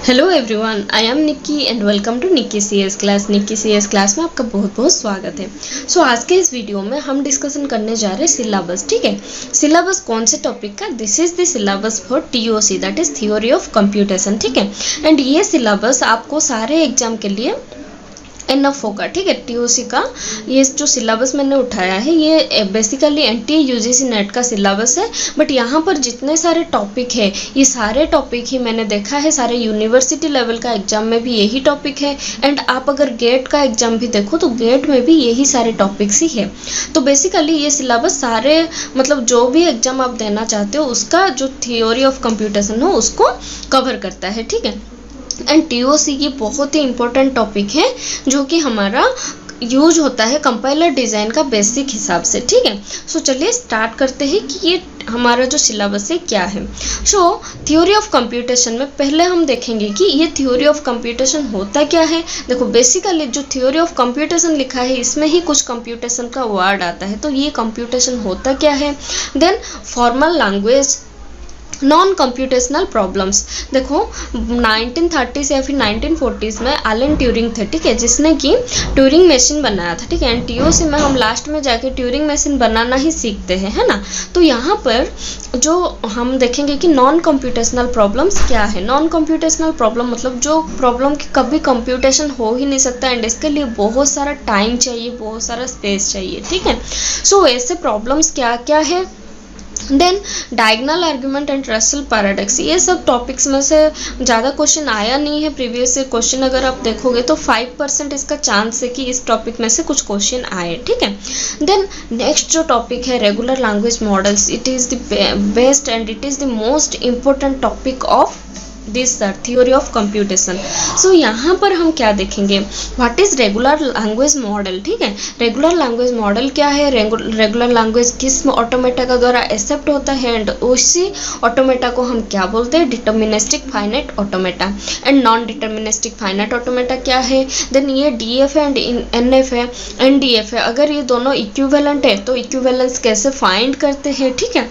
Hello everyone, I am Nikki and welcome to Nikki CS class. Nikki CS class में आपका बहुत बहुत स्वागत है। आज के इस वीडियो में हम डिस्कशन करने जा रहे हैं सिलेबस। ठीक है, सिलेबस कौन से टॉपिक का? This is the syllabus for TOC, that is theory of computation. ठीक है, एंड ये सिलेबस आपको सारे एग्जाम के लिए इनफ होगा। ठीक है, टीओसी का ये जो सिलेबस मैंने उठाया है ये बेसिकली एनटीए यूजीसी नेट का सिलेबस है, बट यहाँ पर जितने सारे टॉपिक है ये सारे टॉपिक ही मैंने देखा है सारे यूनिवर्सिटी लेवल का एग्जाम में भी यही टॉपिक है। एंड आप अगर गेट का एग्जाम भी देखो तो गेट में भी यही सारे टॉपिक्स ही है। तो बेसिकली ये सिलेबस सारे मतलब जो भी एग्जाम आप देना चाहते हो उसका जो थ्योरी ऑफ कंप्यूटेशन हो उसको कवर करता है। ठीक है, एंड टीओसी ये बहुत ही इम्पोर्टेंट टॉपिक है जो कि हमारा यूज होता है कंपाइलर डिज़ाइन का बेसिक हिसाब से। ठीक है, चलिए स्टार्ट करते हैं कि ये हमारा जो सिलेबस है क्या है। थ्योरी ऑफ कंप्यूटेशन में पहले हम देखेंगे कि ये थ्योरी ऑफ कंप्यूटेशन होता क्या है। देखो बेसिकली जो थ्योरी ऑफ कंप्यूटेशन लिखा है इसमें ही कुछ कंप्यूटेशन का वर्ड आता है, तो ये कंप्यूटेशन होता क्या है। Then formal language, non computational problems. देखो 1930s या फिर 1940s में एलन ट्यूरिंग थे, ठीक है, जिसने कि ट्यूरिंग मशीन बनाया था। ठीक है, एंड टीओसी में हम लास्ट में जाके ट्यूरिंग मशीन बनाना ही सीखते हैं, है ना। तो यहाँ पर जो हम देखेंगे कि नॉन कंप्यूटेशनल प्रॉब्लम्स क्या है। नॉन कंप्यूटेशनल प्रॉब्लम मतलब जो प्रॉब्लम की कभी कंप्यूटेशन हो ही नहीं सकता एंड इसके लिए बहुत सारा टाइम चाहिए, बहुत सारा स्पेस चाहिए। ठीक है, ऐसे प्रॉब्लम्स क्या क्या है। Then diagonal argument and Russell paradox, ये सब टॉपिक्स में से ज़्यादा क्वेश्चन आया नहीं है प्रीवियस ईयर क्वेश्चन। अगर आप देखोगे तो 5% इसका चांस है कि इस टॉपिक में से कुछ क्वेश्चन आए। ठीक है, देन नेक्स्ट जो टॉपिक है regular language models, it is the best and it is the most important topic of this theory of computation. यहाँ पर हम क्या देखेंगे, what is regular language model. ठीक है, रेगुलर लैंग्वेज मॉडल क्या है, रेगुलर लैंग्वेज किस ऑटोमेटा का द्वारा एक्सेप्ट होता है एंड उसी ऑटोमेटा को हम क्या बोलते हैं, deterministic finite automata. And non deterministic finite automata क्या है। देन ये डीएफ है एंड एनएफ है, एनडीएफ है। अगर ये दोनों इक्विवेलेंट है तो इक्विवेलेंस कैसे फाइंड करते हैं। ठीक है,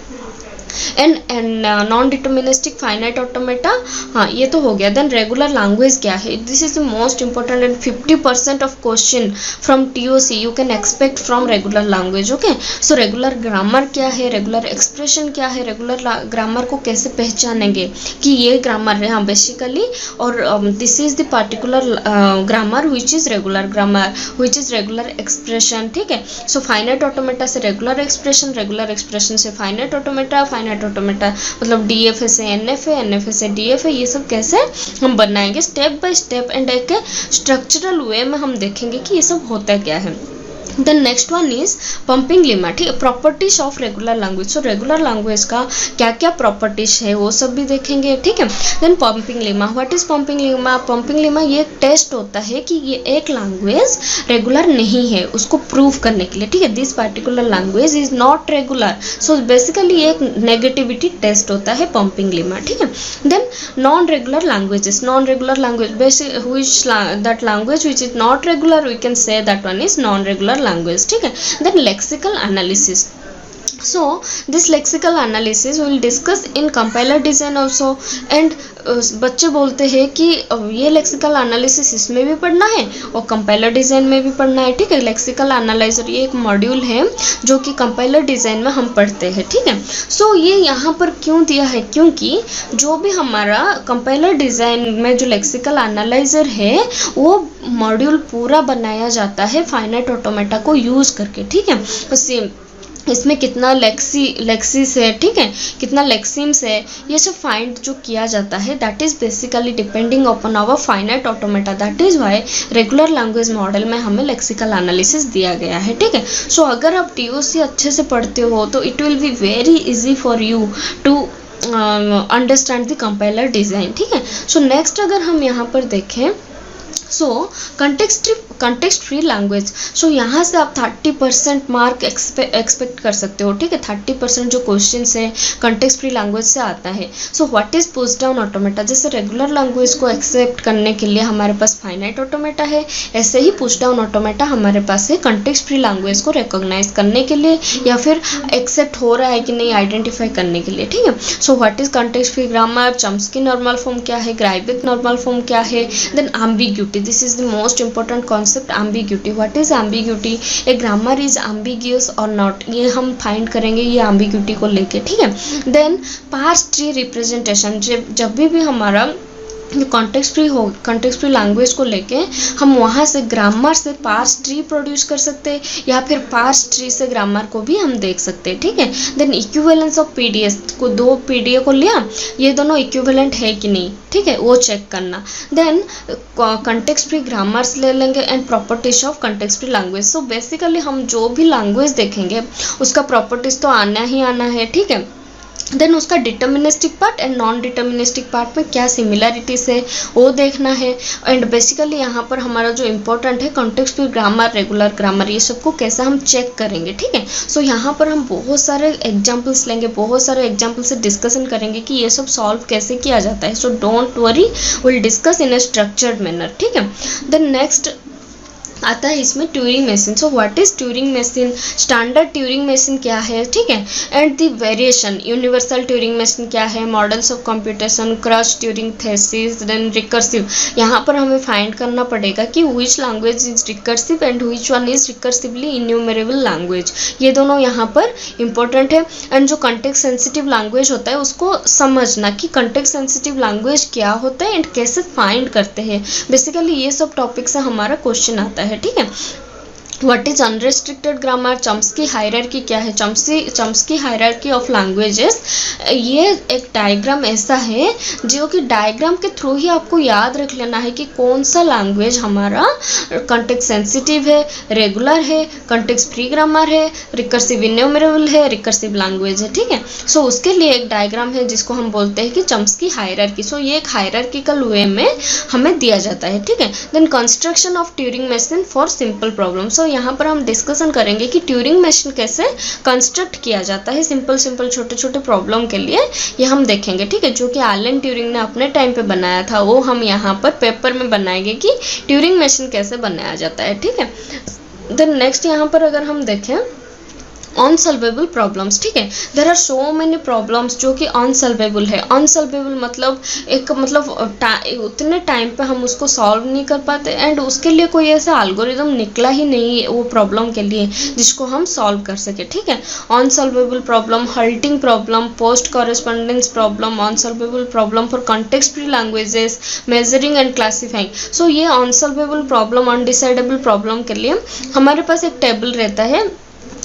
and non deterministic finite automata, हाँ ये तो हो गया। देन रेगुलर लैंग्वेज क्या है, this is the most important and 50% of question from TOC you can expect from regular language. Okay, regular grammar क्या है, रेगुलर एक्सप्रेशन क्या है, रेगुलर ग्रामर को कैसे पहचानेंगे कि ये ग्रामर है, हाँ बेसिकली, और this is the particular grammar which is regular grammar which is regular expression. ठीक है, फाइनाइट ऑटोमेटा से रेगुलर एक्सप्रेशन से फाइनाइट ऑटोमेटा मतलब डीएफ से एनएफ है, एनएफ से डीएफ है। ये सब कैसे हम बनाएंगे स्टेप बाय स्टेप एंड एक स्ट्रक्चरल वे में हम देखेंगे कि ये सब होता क्या है। Then next one is pumping lemma. ठीक है, properties of regular language. Regular language का क्या क्या प्रॉपर्टीज है वो सब भी देखेंगे। ठीक है, then pumping lemma, what is pumping lemma. Pumping lemma ये एक टेस्ट होता है कि ये एक लैंग्वेज रेगुलर नहीं है उसको प्रूव करने के लिए। ठीक है, this particular language is not regular, basically एक नेगेटिविटी टेस्ट होता है पंपिंग लेमा। ठीक है, then non regular languages, non regular language that language which is not regular we can say that one is non regular language. ठीक है, then lexical analysis. This lexical analysis will discuss in compiler design also and बच्चे बोलते हैं कि ये lexical analysis इसमें भी पढ़ना है और कंपाइलर डिज़ाइन में भी पढ़ना है। ठीक है, लेक्सिकल एनालाइजर ये एक मॉड्यूल है जो कि कंपाइलर डिज़ाइन में हम पढ़ते हैं। ठीक है, ये यहाँ पर क्यों दिया है, क्योंकि जो भी हमारा कंपाइलर डिज़ाइन में जो लेक्सिकल एनालाइजर है वो मॉड्यूल पूरा बनाया जाता है फाइनाइट ऑटोमेटा को यूज़ करके। ठीक है, इसमें कितना लेक्सिस है, ठीक है, कितना लेक्सिम्स है, ये सब फाइंड जो किया जाता है that is basically depending upon our finite automata. That is why regular language model में हमें लेक्सिकल एनालिसिस दिया गया है। ठीक है, अगर आप टीओसी अच्छे से पढ़ते हो तो it will be very easy for you to understand the compiler design. ठीक है, नेक्स्ट अगर हम यहाँ पर देखें so context free language, so यहाँ से आप 30% मार्क एक्सपेक्ट कर सकते हो, ठीक है। 30% जो क्वेश्चन है कंटेक्स्ट फ्री लैंग्वेज से आता है। So what is push down automata, जैसे रेगुलर लैंग्वेज को एक्सेप्ट करने के लिए हमारे पास फाइनाइट ऑटोमेटा है, ऐसे ही पुश डाउन ऑटोमेटा हमारे पास है कंटेक्स्ट फ्री लैंग्वेज को रिकॉग्नाइज करने के लिए या फिर एक्सेप्ट हो रहा है कि नहीं आइडेंटिफाई करने के लिए, ठीक है। So what is context free grammar, Chomsky normal form क्या है, ग्राइबिक नॉर्मल फॉर्म क्या है, then ambiguity, this is the most important concept ambiguity. What is ambiguity, a grammar is ambiguous और नॉट, ये हम फाइंड करेंगे ये एम्बिग्यूटी को लेके, ठीक है। देन पार्स ट्री रिप्रेजेंटेशन, जब भी हमारा कॉन्टेक्स्ट फ्री लैंग्वेज को लेके हम वहाँ से ग्रामर से पार्स ट्री प्रोड्यूस कर सकते हैं या फिर पार्स ट्री से ग्रामर को भी हम देख सकते हैं, ठीक है। देन इक्विवेलेंस ऑफ पीडीएस को, दो पीडीए को लिया, ये दोनों इक्विवेलेंट है कि नहीं, ठीक है, वो चेक करना। देन कंटेक्स्ट फ्री ग्रामर्स ले लेंगे and properties of context free language. So basically हम जो भी लैंग्वेज देखेंगे उसका प्रॉपर्टीज तो आना ही आना है, ठीक है। देन उसका deterministic part and non deterministic part में क्या सिमिलरिटीज है वो देखना है। एंड बेसिकली यहाँ पर हमारा जो इम्पोर्टेंट है context free grammar, regular grammar, ये सबको कैसे हम चेक करेंगे, ठीक है। सो यहाँ पर हम बहुत सारे एग्जाम्पल्स लेंगे, बहुत सारे एग्जाम्पल से डिस्कशन करेंगे कि ये सब सॉल्व कैसे किया जाता है। So don't worry, will discuss in a structured manner, ठीक है। देन नेक्स्ट आता है इसमें Turing machine. So what is Turing machine, standard Turing machine क्या है, ठीक है। And the variation, universal Turing machine क्या है, models of computation, Church Turing thesis, then recursive. यहाँ पर हमें फाइंड करना पड़ेगा कि which language is recursive and which one is recursively enumerable language, ये दोनों यहाँ पर इंपॉर्टेंट है। एंड जो कंटेक्स्ट सेंसिटिव लैंग्वेज होता है उसको समझना कि कंटेक्स्ट सेंसिटिव लैंग्वेज क्या होता है एंड कैसे फाइंड करते हैं, बेसिकली ये सब टॉपिक से हमारा क्वेश्चन आता है, ठीक है। What is unrestricted grammar, Chomsky hierarchy क्या है, चम्स्की हायरार्की ऑफ लैंग्वेजेस, ये एक डायग्राम ऐसा है जो कि डायग्राम के थ्रू ही आपको याद रख लेना है कि कौन सा लैंग्वेज हमारा कंटेक्स्ट सेंसिटिव है, रेगुलर है, कंटेक्स्ट फ्री ग्रामर है, रिकर्सिव इन्यूमरेबल है, रिकर्सिव लैंग्वेज है, ठीक है। सो उसके लिए एक डायग्राम है जिसको हम बोलते हैं कि चम्स्की हायरार्की। सो ये एक हायरार्किकल वे में हमें दिया जाता है, ठीक है। Then construction of Turing machine for simple problem. So यहाँ पर हम डिस्कशन करेंगे कि ट्यूरिंग मशीन कैसे कंस्ट्रक्ट किया जाता है सिंपल छोटे छोटे प्रॉब्लम के लिए, ये हम देखेंगे, ठीक है। जो कि एलन ट्यूरिंग ने अपने टाइम पे बनाया था वो हम यहाँ पर पेपर में बनाएंगे कि ट्यूरिंग मशीन कैसे बनाया जाता है, ठीक है। देन नेक्स्ट यहाँ पर अगर हम देखें अनसॉल्वेबल प्रॉब्लम्स, ठीक है। There are so many problems जो कि अनसॉल्वेबल है। अनसॉल्वेबल मतलब उतने टाइम पे हम उसको सॉल्व नहीं कर पाते एंड उसके लिए कोई ऐसा एल्गोरिदम निकला ही नहीं है वो प्रॉब्लम के लिए जिसको हम सॉल्व कर सके, ठीक है। Unsolvable problem, halting problem, post correspondence problem, unsolvable problem for context free languages, measuring and classifying. So ये अनसॉल्वेबल प्रॉब्लम, अनडिसाइडेबल प्रॉब्लम के लिए हमारे पास एक टेबल रहता है,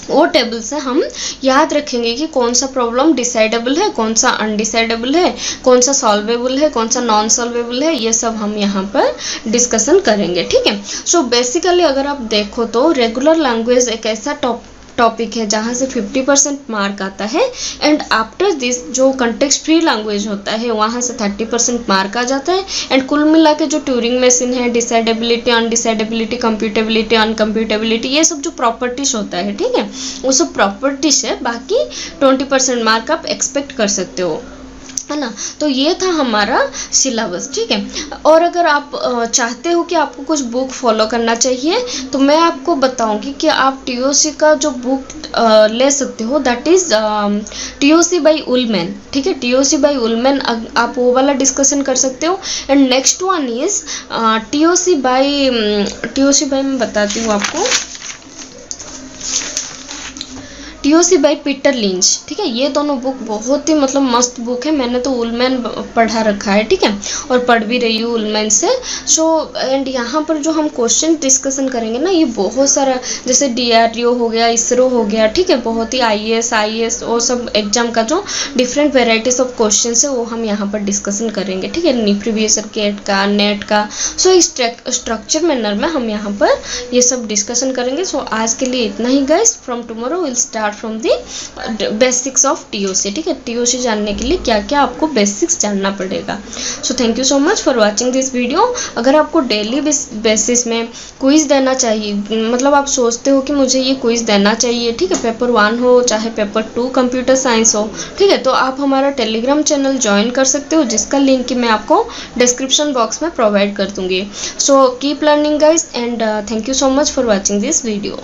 वो टेबल से हम याद रखेंगे कि कौन सा प्रॉब्लम डिसाइडेबल है, कौन सा अनडिसाइडेबल है, कौन सा सॉल्वेबल है, कौन सा नॉन सॉल्वेबल है, ये सब हम यहाँ पर डिस्कशन करेंगे, ठीक है। सो बेसिकली अगर आप देखो तो रेगुलर लैंग्वेज एक ऐसा टॉपिक है जहाँ से 50% मार्क आता है एंड आफ्टर दिस जो कंटेक्स्ट फ्री लैंग्वेज होता है वहाँ से 30% मार्क आ जाता है। एंड कुल मिला के जो ट्यूरिंग मशीन है, डिसाइडेबिलिटी, अनडिसाइडेबिलिटी, कंप्यूटेबिलिटी, अनकंप्यूटेबिलिटी, ये सब जो प्रॉपर्टीज होता है, ठीक है, वो सब प्रॉपर्टीज है, बाकी 20% मार्क आप एक्सपेक्ट कर सकते हो, है ना। तो ये था हमारा सिलेबस, ठीक है। और अगर आप चाहते हो कि आपको कुछ बुक फॉलो करना चाहिए तो मैं आपको बताऊंगी कि आप टीओसी का जो बुक ले सकते हो, that is TOC by Ullman, ठीक है। टीओसी बाय उलमैन आप वो वाला डिस्कशन कर सकते हो। And next one is TOC by मैं बताती हूँ आपको, टीओसी बाय पीटर लिंच, ठीक है। ये दोनों बुक बहुत ही मतलब मस्त बुक है, मैंने तो उलमैन पढ़ा रखा है, ठीक है, और पढ़ भी रही हूँ उलमैन से। सो एंड यहाँ पर जो हम क्वेश्चन डिस्कशन करेंगे ना, ये बहुत सारा, जैसे डीआरडीओ हो गया, इसरो हो गया, ठीक है, बहुत ही आईएएस वो सब एग्जाम का जो डिफरेंट वेराइटीज ऑफ क्वेश्चन है वो हम यहाँ पर डिस्कशन करेंगे, ठीक है, प्रीवियस ईयर गेट का, नेट का। सो इस स्ट्रक्चर मैनर में हम यहाँ पर ये सब डिस्कशन करेंगे। सो आज के लिए इतना ही guys, from tomorrow will start from the basics of TOC. ठीक है, टीओसी जानने के लिए क्या क्या आपको बेसिक्स जानना पड़ेगा। So thank you so much for watching this video. अगर आपको डेली बेसिस में क्विज देना चाहिए, मतलब आप सोचते हो कि मुझे ये क्विज देना चाहिए, ठीक है, पेपर 1 हो चाहे पेपर 2 कंप्यूटर साइंस हो, ठीक है, तो आप हमारा टेलीग्राम चैनल ज्वाइन कर सकते हो, जिसका लिंक मैं आपको डिस्क्रिप्शन बॉक्स में प्रोवाइड कर दूंगी। So keep learning guys and thank you so much for watching this video.